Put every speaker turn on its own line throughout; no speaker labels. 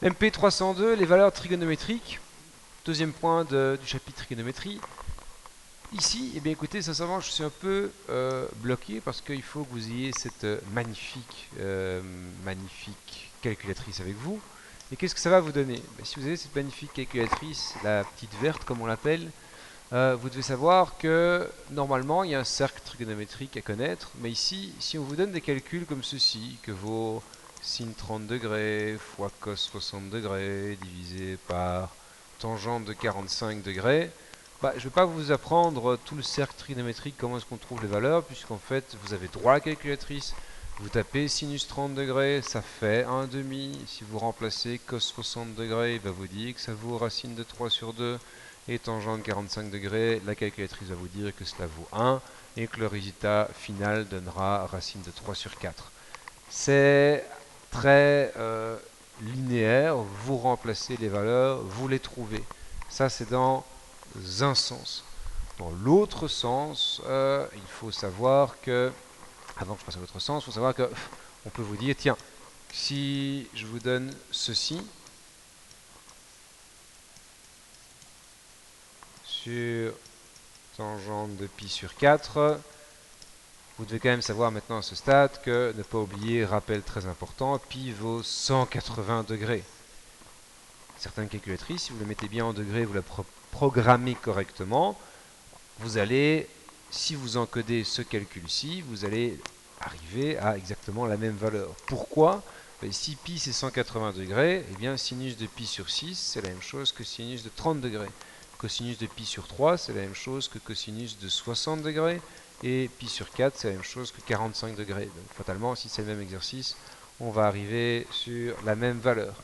MP302, les valeurs trigonométriques. Deuxième point du chapitre trigonométrie. Ici, eh bien écoutez, sincèrement, je suis un peu bloqué parce qu'il faut que vous ayez cette magnifique calculatrice avec vous. Et qu'est-ce que ça va vous donner? Si vous avez cette magnifique calculatrice, la petite verte comme on l'appelle, vous devez savoir que normalement il y a un cercle trigonométrique à connaître, mais ici, si on vous donne des calculs comme ceci, que vaut sin 30 degrés fois cos 60 degrés divisé par tangente de 45 degrés, je ne vais pas vous apprendre tout le cercle trigonométrique, comment est-ce qu'on trouve les valeurs, puisqu'en fait vous avez droit à la calculatrice, vous tapez sinus 30 degrés, ça fait 1 demi, si vous remplacez cos 60 degrés, il va vous dire que ça vaut racine de 3 sur 2, et tangente 45 degrés, la calculatrice va vous dire que cela vaut 1 et que le résultat final donnera racine de 3 sur 4. C'est très linéaire, vous remplacez les valeurs, vous les trouvez. Ça c'est dans un sens. Dans l'autre sens, il faut savoir que, avant que je passe à l'autre sens, il faut savoir que on peut vous dire, tiens, si je vous donne ceci, sur tangente de pi sur 4, vous devez quand même savoir maintenant à ce stade que, ne pas oublier, rappel très important, pi vaut 180 degrés. Certaines calculatrices, si vous la mettez bien en degrés, vous la programmez correctement, vous allez, si vous encodez ce calcul-ci, vous allez arriver à exactement la même valeur. Pourquoi? Si pi c'est 180 degrés, eh bien sinus de pi sur 6, c'est la même chose que sinus de 30 degrés. Cosinus de pi sur 3, c'est la même chose que cosinus de 60 degrés. Et pi sur 4, c'est la même chose que 45 degrés. Donc fatalement, si c'est le même exercice, on va arriver sur la même valeur.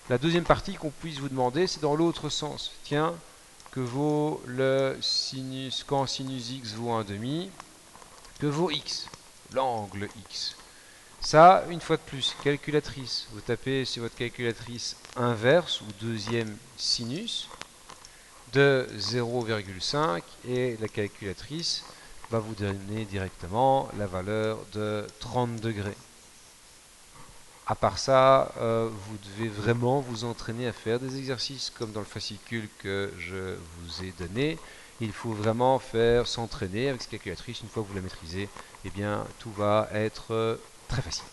La deuxième partie qu'on puisse vous demander, c'est dans l'autre sens. Tiens, que vaut le sinus, quand sinus x vaut 1 demi, que vaut x, l'angle x. Ça, une fois de plus, calculatrice. Vous tapez sur votre calculatrice inverse ou deuxième sinus de 0,5 et la calculatrice va vous donner directement la valeur de 30 degrés. À part ça, vous devez vraiment vous entraîner à faire des exercices comme dans le fascicule que je vous ai donné. Il faut vraiment s'entraîner avec cette calculatrice. Une fois que vous la maîtrisez, eh bien, tout va être très facile.